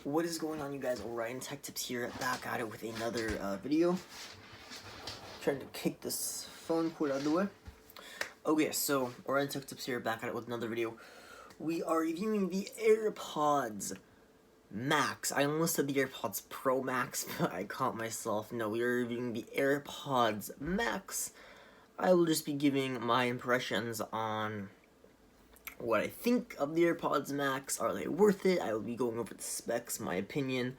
What is going on, you guys? Orion Tech Tips here, back at it with another video. Trying to kick this phone cord out of the way. Okay, so Orion Tech Tips here, back at it with another video. We are reviewing the AirPods Max. I almost said the AirPods Pro Max, but I caught myself. No, we are reviewing the AirPods Max. I will just be giving my impressions on what I think of the AirPods Max. Are they worth it? I will be going over the specs, my opinion,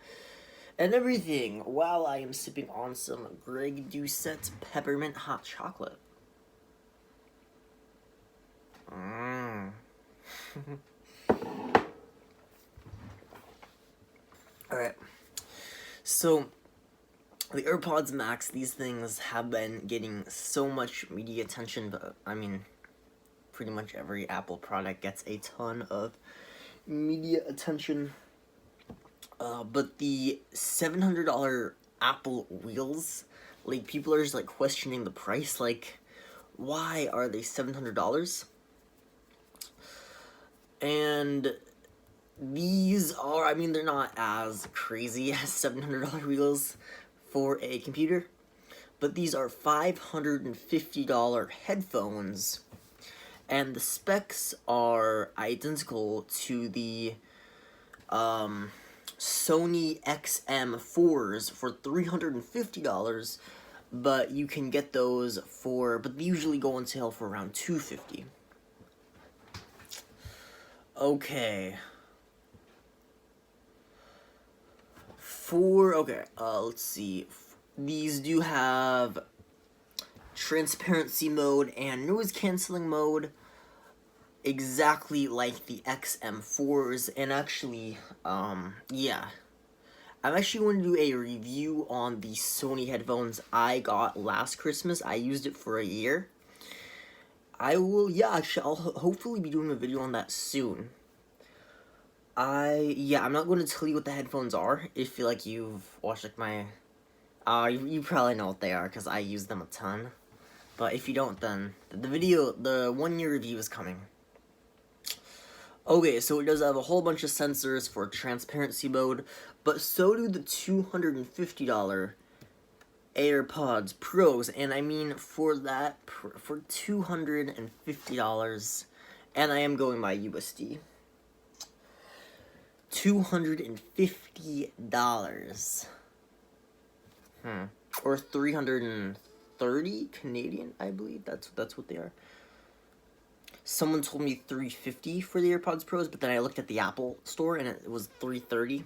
and everything while I am sipping on some Greg Doucette's peppermint hot chocolate. Alright, so the AirPods Max, these things have been getting so much media attention, but I mean, pretty much every Apple product gets a ton of media attention. But the $700 Apple wheels, like, people are just, like, questioning the price. Like, why are they $700? And these are, I mean, they're not as crazy as $700 wheels for a computer, but these are $550 headphones. And the specs are identical to the Sony XM4s for $350, but you can get those but they usually go on sale for around $250. Okay. Let's see. These do have transparency mode and noise canceling mode, exactly like the XM4s. And actually, yeah, I'm actually going to do a review on the Sony headphones I got last Christmas. I used it for a year. I'll hopefully be doing a video on that soon. I'm not going to tell you what the headphones are. If you've watched my, you probably know what they are because I use them a ton. But if you don't, then the 1 year review is coming. Okay, so it does have a whole bunch of sensors for transparency mode, but so do the $250 AirPods Pros. And I mean, for $250, and I am going by USD, $250, or 330 Canadian, I believe. That's what they are. Someone told me $350 for the AirPods Pros, but then I looked at the Apple store and it was $330.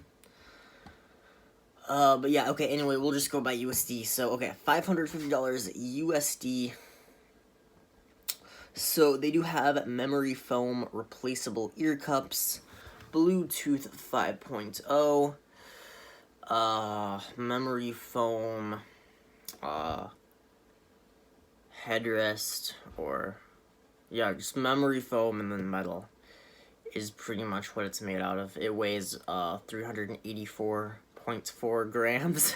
But yeah, okay, anyway, we'll just go by USD. So, okay, $550 USD. So, they do have memory foam replaceable ear cups, Bluetooth 5.0, memory foam, headrest, yeah, just memory foam, and then metal is pretty much what it's made out of. It weighs 384.4 grams.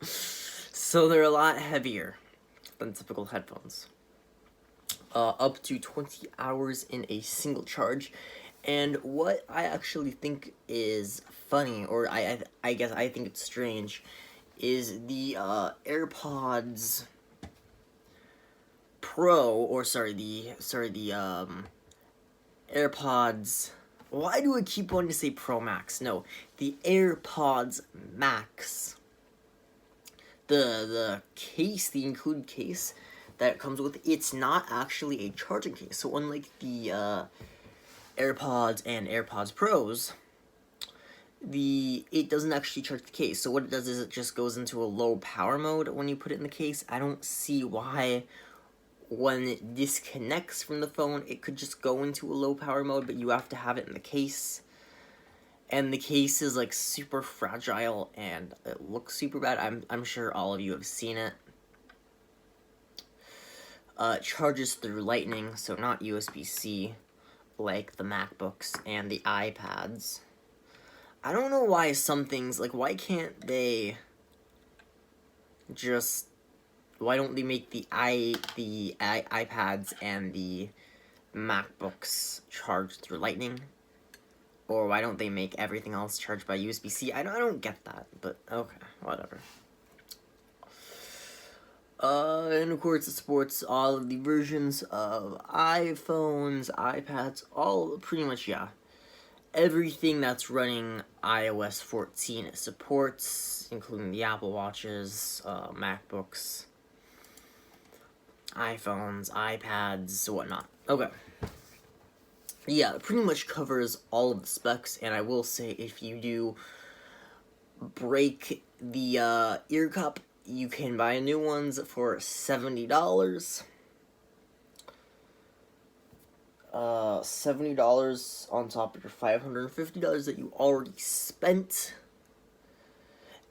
So they're a lot heavier than typical headphones. Up to 20 hours in a single charge. And what I actually think is funny, or I guess I think it's strange, is the AirPods Pro, the AirPods, why do I keep wanting to say Pro Max? No, the AirPods Max. The case, the included case that it comes with, it's not actually a charging case. So unlike the AirPods and AirPods Pros, it doesn't actually charge the case. So what it does is it just goes into a low power mode when you put it in the case. I don't see why, when it disconnects from the phone, it could just go into a low power mode, but you have to have it in the case. And the case is like super fragile and it looks super bad. I'm sure all of you have seen it. It charges through Lightning, so not USB-C, like the MacBooks and the iPads. I don't know why some things, like, why can't they just, why don't they make the iPads and the MacBooks charge through Lightning? Or why don't they make everything else charged by USB-C? I don't get that, but okay, whatever. And of course it supports all of the versions of iPhones, iPads, all pretty much, yeah. Everything that's running iOS 14 it supports, including the Apple Watches, MacBooks, iPhones, iPads, whatnot. Okay. Yeah, it pretty much covers all of the specs, and I will say if you do break the ear cup, you can buy new ones for $70. $70 on top of your $550 that you already spent.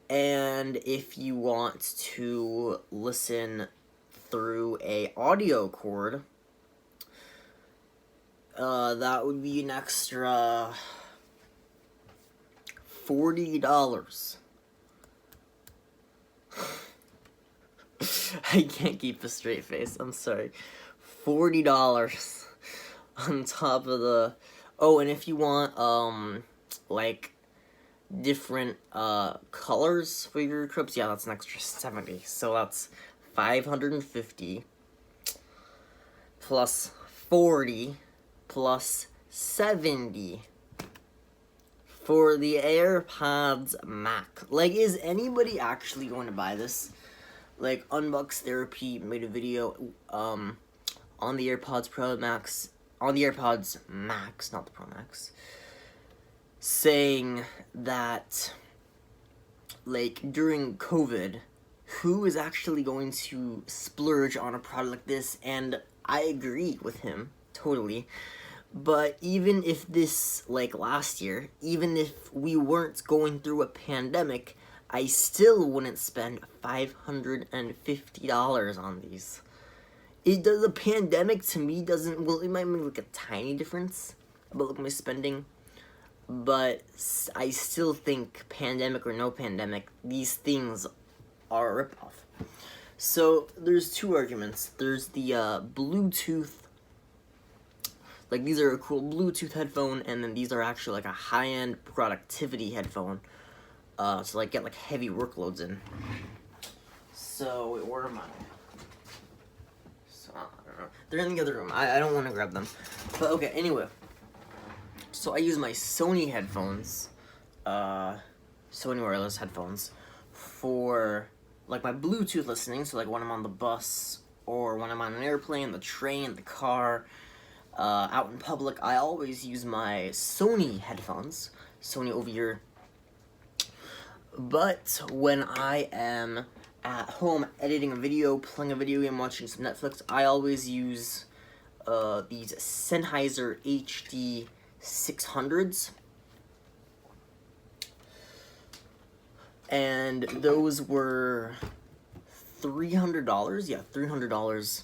And if you want to listen through a audio cord, that would be an extra $40. I can't keep a straight face, I'm sorry. $40 on top of the... Oh, and if you want, like, different, colors for your clips, yeah, that's an extra $70. So that's $550 plus $40 plus $70 for the AirPods Max. Like, is anybody actually going to buy this? Like, Unbox Therapy made a video, on the AirPods Pro Max, on the AirPods Max, not the Pro Max, saying that, like, during COVID, who is actually going to splurge on a product like this? And I agree with him, totally. But even if this, like last year, even if we weren't going through a pandemic, I still wouldn't spend $550 on these. The pandemic, to me, doesn't... Well, it might make, like, a tiny difference about, like, my spending. But I still think, pandemic or no pandemic, these things are a ripoff. So, there's two arguments. There's the, Bluetooth... Like, these are a cool Bluetooth headphone, and then these are actually, like, a high-end productivity headphone. So, like, get, like, heavy workloads in. So, wait, where am I? So, I don't know. They're in the other room. I don't want to grab them. But, okay, anyway. So, I use my Sony headphones, Sony wireless headphones, for, like, my Bluetooth listening. So, like, when I'm on the bus, or when I'm on an airplane, the train, the car, out in public, I always use my Sony headphones, Sony over-ear. But when I am at home editing a video, playing a video game, watching some Netflix, I always use these Sennheiser HD 600s. And those were $300, yeah, $300.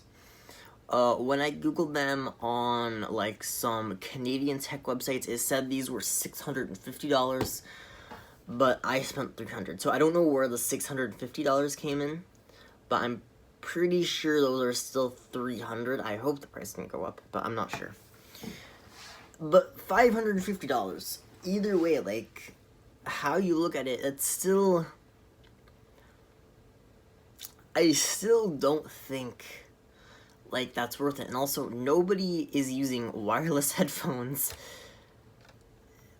When I googled them on, like, some Canadian tech websites, it said these were $650, but I spent $300. So I don't know where the $650 came in, but I'm pretty sure those are still $300. I hope the price didn't go up, but I'm not sure. But $550. Either way, like, how you look at it, it's still... I still don't think... like, that's worth it. And also, nobody is using wireless headphones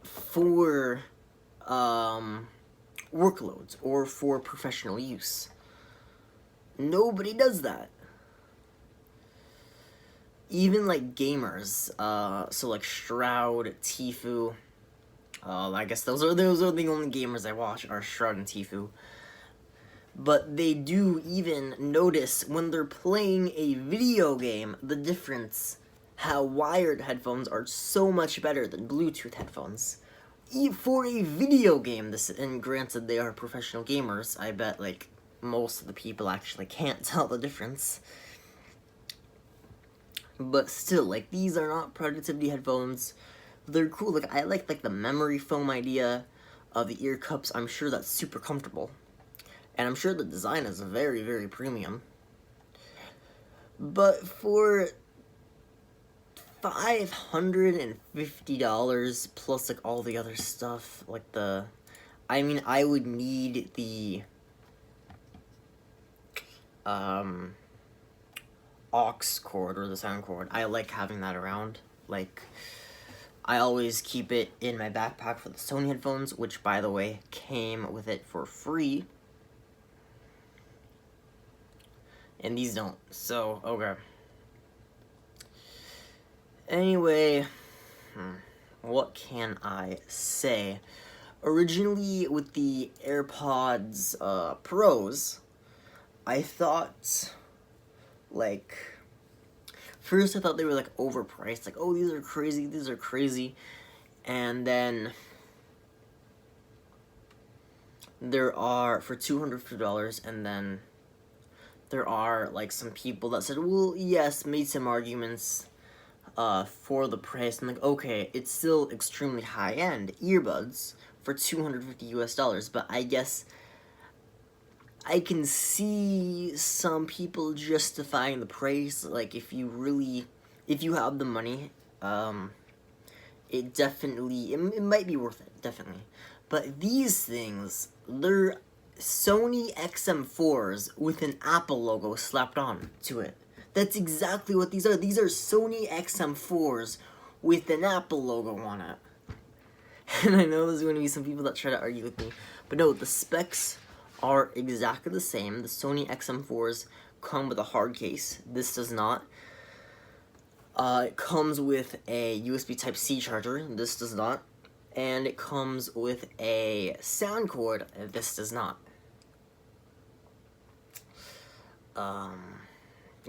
for, workloads or for professional use. Nobody does that. Even, like, gamers, so, like, Shroud, Tfue, I guess those are the only gamers I watch, are Shroud and Tfue. But they do even notice when they're playing a video game, the difference, how wired headphones are so much better than Bluetooth headphones. For a video game, and granted they are professional gamers, I bet, like, most of the people actually can't tell the difference. But still, like, these are not productivity headphones. They're cool. Like, I like the memory foam idea of the ear cups. I'm sure that's super comfortable. And I'm sure the design is very, very premium. But for $550 plus like all the other stuff, like I mean, I would need the aux cord or the sound cord. I like having that around. Like, I always keep it in my backpack for the Sony headphones, which, by the way, came with it for free. And these don't, so, okay. Anyway, what can I say? Originally, with the AirPods Pros, I thought, like, first I thought they were, like, overpriced. Like, oh, these are crazy. And then there are, for $250, and then there are, like, some people that said, well, yes, made some arguments for the price. I'm like, okay, it's still extremely high-end earbuds for $250 but I guess I can see some people justifying the price. Like, if you have the money, it might be worth it, definitely. But these things, they're Sony XM4s with an Apple logo slapped on to it. That's exactly what these are. These are Sony XM4s with an Apple logo on it. And I know there's going to be some people that try to argue with me, but no, the specs are exactly the same. The Sony XM4s come with a hard case. This does not. It comes with a USB Type-C charger. This does not. And it comes with a sound cord. This does not.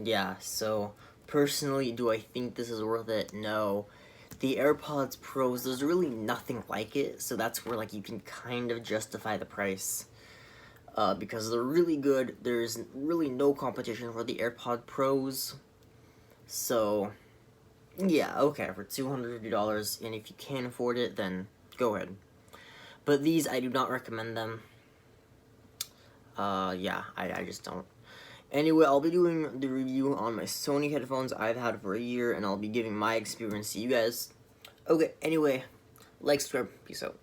Yeah, so personally, do I think this is worth it? No. The AirPods Pros, there's really nothing like it, so that's where, like, you can kind of justify the price. Because they're really good. There's really no competition for the AirPod Pros. So, yeah, okay, for $250, and if you can't afford it, then go ahead. But these, I do not recommend them. Yeah, I just don't. Anyway, I'll be doing the review on my Sony headphones I've had for a year, and I'll be giving my experience to you guys. Okay, anyway, like, subscribe, peace out.